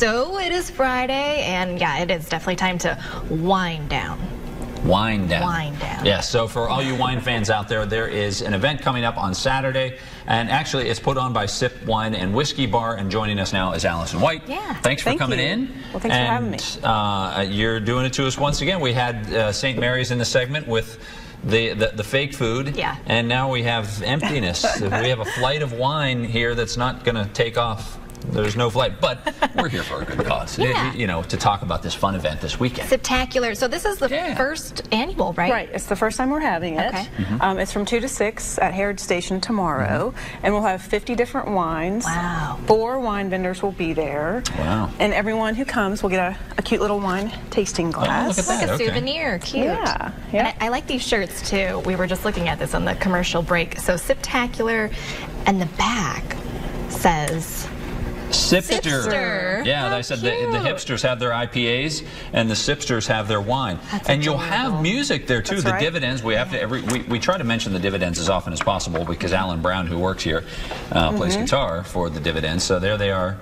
So it is Friday, and yeah, it is definitely time to wind down. Wind down. Wind down. Yeah, so for all you wine fans out there, there is an event coming up on Saturday, and actually it's put on by Sip Wine and Whiskey Bar, and joining us now is Allison White. Yeah. Thanks for coming in. Well, thanks for having me. You're doing it to us once again. We had St. Mary's in the segment with the fake food, yeah, and now we have emptiness. We have a flight of wine here that's not going to take off. There's no flight, but we're here for a good cause, yeah, you know, to talk about this fun event this weekend. Siptacular. So this is the first annual, right? Right. It's the first time we're having it. Okay. It's from 2 to 6 at Heritage Station tomorrow, and we'll have 50 different wines. Wow. 4 wine vendors will be there. Wow. And everyone who comes will get a cute little wine tasting glass. Oh, look at that. Like a souvenir. Cute. Yeah. And I like these shirts too. We were just looking at this on the commercial break. So Siptacular, and the back says Sipster. Yeah, How they said cute. the hipsters have their IPAs and the Sipsters have their wine. That's and adorable. You'll have music there too. That's the right. dividends, we have to we try to mention the dividends as often as possible because Alan Brown, who works here, plays guitar for the dividends. So there they are.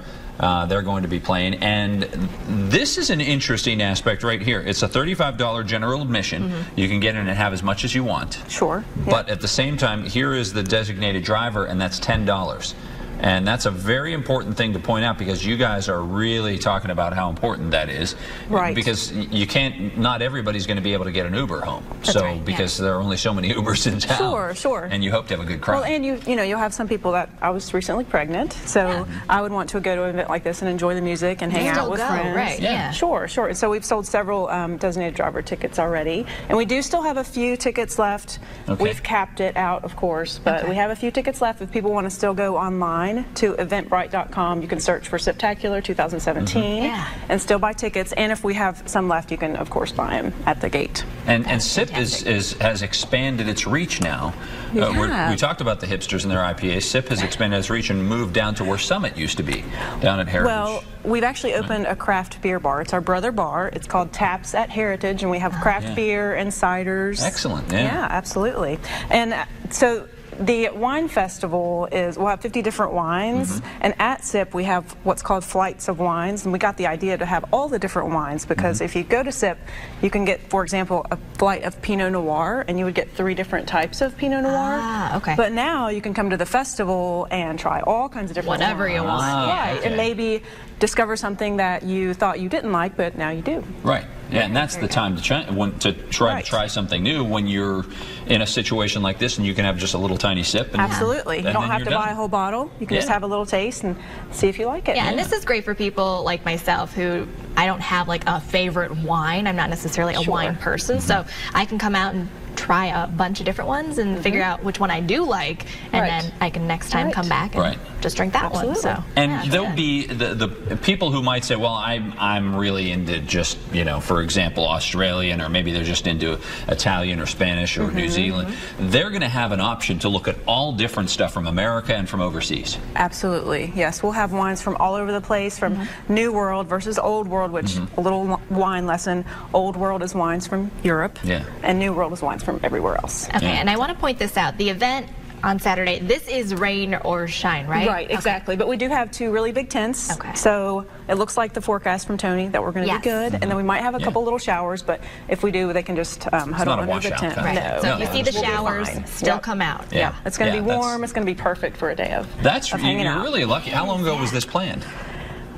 They're going to be playing, and this is an interesting aspect right here. It's a $35 general admission. You can get in and have as much as you want. Sure. But at the same time, here is the designated driver, and that's $10. And that's a very important thing to point out because you guys are really talking about how important that is. Right. Because you can't, not everybody's going to be able to get an Uber home. That's so, right, because there are only so many Ubers in town. Sure, sure. And you hope to have a good crowd. Well, and you know, you'll have some people that I was recently pregnant, so I would want to go to an event like this and enjoy the music and hang out with friends. Right, yeah. Sure, sure. And so we've sold several designated driver tickets already, and we do still have a few tickets left. Okay. We've capped it out, of course, but we have a few tickets left. If people want to still go online to Eventbrite.com, you can search for Siptacular 2017 and still buy tickets. And if we have some left, you can, of course, buy them at the gate. And Sip has expanded its reach now. We talked about the hipsters and their IPAs. Sip has expanded its reach and moved down to where Summit used to be, down at Heritage. Well, we've actually opened a craft beer bar. It's our brother bar. It's called Taps at Heritage, and we have craft beer and ciders. Excellent, Yeah, absolutely. And so the wine festival we'll have 50 different wines, and at SIP we have what's called flights of wines, and we got the idea to have all the different wines because if you go to SIP, you can get, for example, a flight of Pinot Noir, and you would get 3 different types of Pinot Noir. Ah, okay. But now you can come to the festival and try all kinds of different Whatever wines. you want. Right, Okay. and maybe discover something that you thought you didn't like, but now you do. Right. Yeah, and that's the time to try to try something new when you're in a situation like this, and you can have just a little tiny sip. And Absolutely. You don't have to buy a whole bottle. You can just have a little taste and see if you like it. Yeah, and this is great for people like myself who I don't have like a favorite wine. I'm not necessarily a wine person, so I can come out and try a bunch of different ones and figure out which one I do like, and then I can next time come back and just drink that one. So and there'll be the people who might say, well, I'm really into just, you know, for example, Australian, or maybe they're just into Italian or Spanish or New Zealand. They're going to have an option to look at all different stuff from America and from overseas. Absolutely, yes. We'll have wines from all over the place, from New World versus Old World, which a little wine lesson. Old World is wines from Europe, and New World is wines from everywhere else. Okay, and I want to point this out. The event on Saturday, this is rain or shine, right? Right, exactly. But we do have 2 really big tents. Okay. So it looks like the forecast from Tony that we're going to be good. And then we might have a couple little showers, but if we do, they can just huddle under the tent. Right. So if you see the showers, still come out. Yeah. It's going to be warm. It's going to be perfect for a day of hanging out. You're really lucky. How long ago was this planned?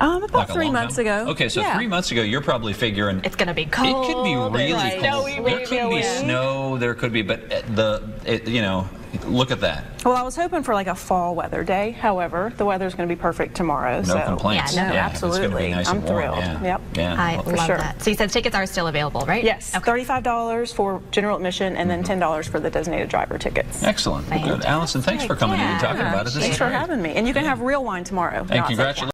About Like 3 months ago. Okay, so 3 months ago, you're probably figuring it's going to be cold. It could be really cold. There could be snow. snow. There could be, but you know, look at that. Well, I was hoping for like a fall weather day. However, the weather's going to be perfect tomorrow. No complaints. Yeah, no, absolutely. It's gonna be nice I'm and warm. thrilled. Yeah. Yep. I love that. So you said tickets are still available, right? Yes. Okay. $35 for general admission, and then $10 for the designated driver tickets. Excellent. Well, good. Allison, thanks for coming in and talking about it. Thanks for having me. And you can have real wine tomorrow. And congratulations.